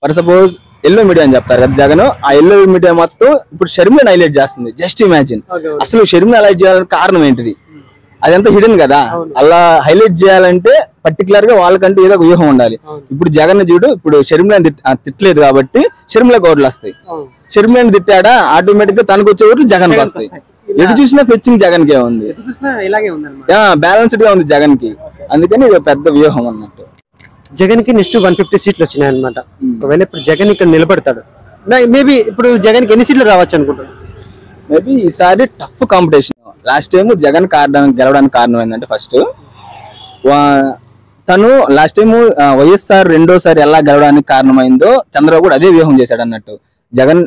For suppose yellow media అని చెప్తారు కదా జగన్, ఆ ఎల్లో మీడియా మొత్తం ఇప్పుడు షర్మిలను హైలైట్ చేస్తుంది. జస్ట్ ఇమాజిన్, అసలు షర్మిలను హైలైట్ చేయాలని కారణం ఏంటిది? అదంతా హిడెన్ కదా. అలా హైలైట్ చేయాలంటే పర్టికులర్ గా వాళ్ళకంటే ఏదో ఒక వ్యూహం ఉండాలి. ఇప్పుడు జగన్ చూడు, ఇప్పుడు షర్మిలను తిట్టలేదు కాబట్టి షర్మిలకు ఓట్లు వస్తాయి. షర్మిలను తిట్టాడా ఆటోమేటిక్ గా తనకు వచ్చే ఓట్లు జగన్ కి వస్తాయి. ఎటు చూసినా ఫెచ్చింగ్ జగన్ కే ఉంది, బ్యాలెన్స్డ్ గా ఉంది జగన్ కి. అందుకని ఇది పెద్ద వ్యూహం అన్నట్టు. జగన్ కి నెక్స్ట్ 150 సీట్లు వచ్చినాయి అనమాట. ఒకవేళ ఇప్పుడు జగన్ ఇక్కడ నిలబడతాడు, మేబీ ఇప్పుడు జగన్ కి ఎన్ని సీట్లు రావచ్చు అనుకుంటారు? మేబీ ఈసారి tough competition. Last time Jagan గెలవడానికి కారణం ఏంటంటే, ఫస్ట్ తను లాస్ట్ టైం వైఎస్ఆర్ రెండోసారి ఎలా గెలవడానికి కారణమైందో చంద్రబాబు కూడా అదే వ్యూహం చేశాడు అన్నట్టు. జగన్